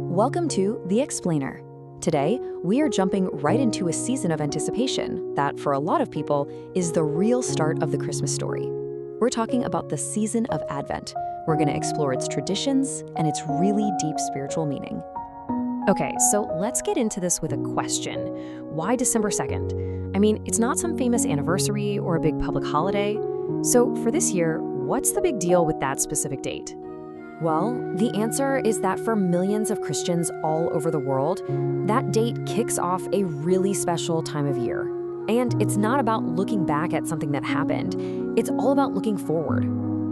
Welcome to The Explainer. Today, we are jumping right into a season of anticipation that, for a lot of people, is the real start of the Christmas story. We're talking about the season of Advent. We're going to explore its traditions and its really deep spiritual meaning. Okay, so let's get into this with a question. Why December 2nd? I mean, it's not some famous anniversary or a big public holiday. So for this year, what's the big deal with that specific date? Well, the answer is that for millions of Christians all over the world, that date kicks off a really special time of year. And it's not about looking back at something that happened. It's all about looking forward.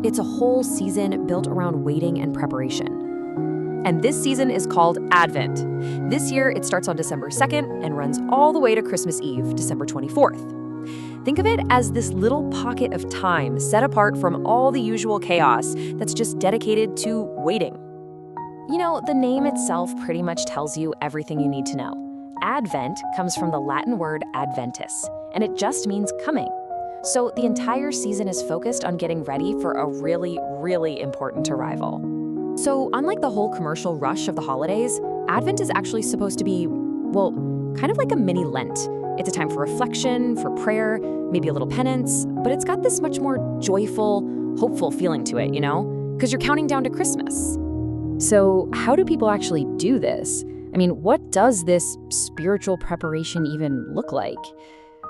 It's a whole season built around waiting and preparation. And this season is called Advent. This year, it starts on December 2nd and runs all the way to Christmas Eve, December 24th. Think of it as this little pocket of time set apart from all the usual chaos that's just dedicated to waiting. You know, the name itself pretty much tells you everything you need to know. Advent comes from the Latin word adventus, and it just means coming. So the entire season is focused on getting ready for a really, really important arrival. So unlike the whole commercial rush of the holidays, Advent is actually supposed to be, well, kind of like a mini Lent. It's a time for reflection, for prayer, maybe a little penance, but it's got this much more joyful, hopeful feeling to it, you know? Because you're counting down to Christmas. So how do people actually do this? I mean, what does this spiritual preparation even look like?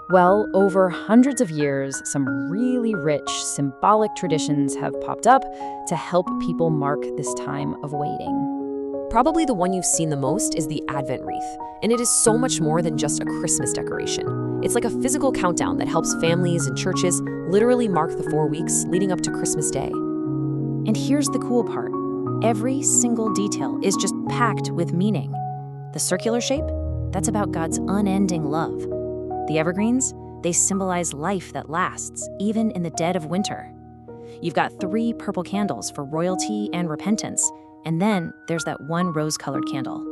Well, over hundreds of years, some really rich, symbolic traditions have popped up to help people mark this time of waiting. Probably the one you've seen the most is the Advent wreath, and it is so much more than just a Christmas decoration. It's like a physical countdown that helps families and churches literally mark the 4 weeks leading up to Christmas Day. And here's the cool part. Every single detail is just packed with meaning. The circular shape, that's about God's unending love. The evergreens, they symbolize life that lasts, even in the dead of winter. You've got 3 purple candles for royalty and repentance, and then there's that one rose-colored candle.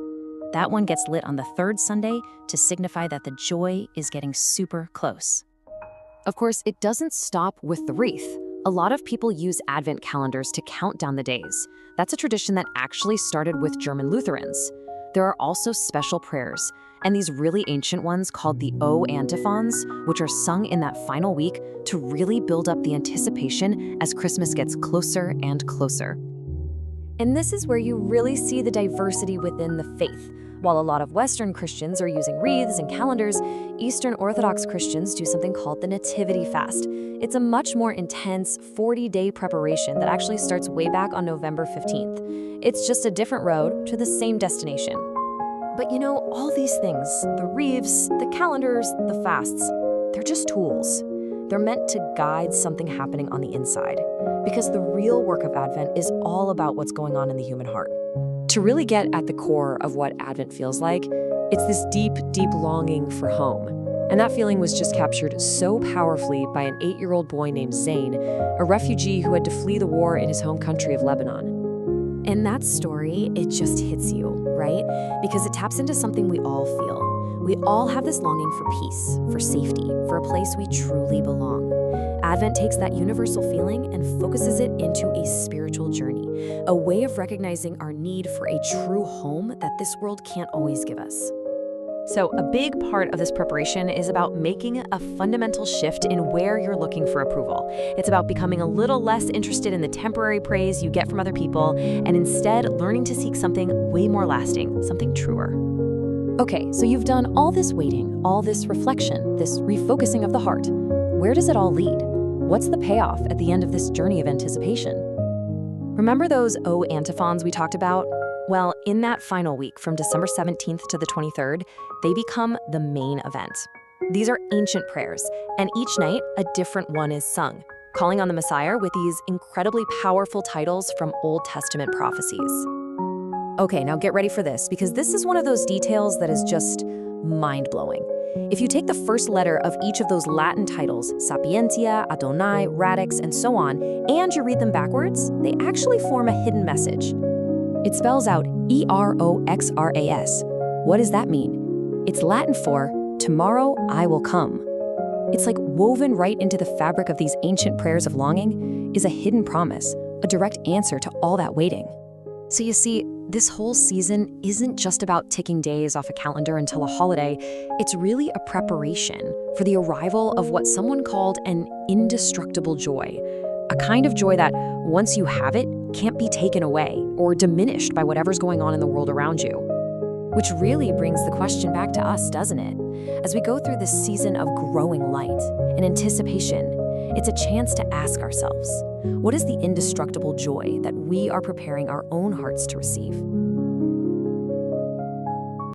That one gets lit on the 3rd Sunday to signify that the joy is getting super close. Of course, it doesn't stop with the wreath. A lot of people use Advent calendars to count down the days. That's a tradition that actually started with German Lutherans. There are also special prayers, and these really ancient ones called the O antiphons, which are sung in that final week to really build up the anticipation as Christmas gets closer and closer. And this is where you really see the diversity within the faith. While a lot of Western Christians are using wreaths and calendars, Eastern Orthodox Christians do something called the Nativity Fast. It's a much more intense 40-day preparation that actually starts way back on November 15th. It's just a different road to the same destination. But you know, all these things, the wreaths, the calendars, the fasts, they're just tools. They're meant to guide something happening on the inside, because the real work of Advent is all about what's going on in the human heart. To really get at the core of what Advent feels like, it's this deep, deep longing for home. And that feeling was just captured so powerfully by an 8-year-old boy named Zain, a refugee who had to flee the war in his home country of Lebanon. In that story, it just hits you, right? Because it taps into something we all feel. We all have this longing for peace, for safety, for a place we truly belong. Advent takes that universal feeling and focuses it into a spiritual journey, a way of recognizing our need for a true home that this world can't always give us. So a big part of this preparation is about making a fundamental shift in where you're looking for approval. It's about becoming a little less interested in the temporary praise you get from other people and instead learning to seek something way more lasting, something truer. Okay, so you've done all this waiting, all this reflection, this refocusing of the heart. Where does it all lead? What's the payoff at the end of this journey of anticipation? Remember those O antiphons we talked about? Well, in that final week from December 17th to the 23rd, they become the main event. These are ancient prayers, and each night a different one is sung, calling on the Messiah with these incredibly powerful titles from Old Testament prophecies. Okay, now get ready for this, because this is one of those details that is just mind-blowing. If you take the first letter of each of those Latin titles, Sapientia, Adonai, Radix, and so on, and you read them backwards, they actually form a hidden message. It spells out E-R-O-X-R-A-S. What does that mean? It's Latin for, tomorrow I will come. It's like woven right into the fabric of these ancient prayers of longing is a hidden promise, a direct answer to all that waiting. So you see, this whole season isn't just about ticking days off a calendar until a holiday. It's really a preparation for the arrival of what someone called an indestructible joy. A kind of joy that, once you have it, can't be taken away or diminished by whatever's going on in the world around you. Which really brings the question back to us, doesn't it? As we go through this season of growing light and anticipation, it's a chance to ask ourselves, what is the indestructible joy that we are preparing our own hearts to receive?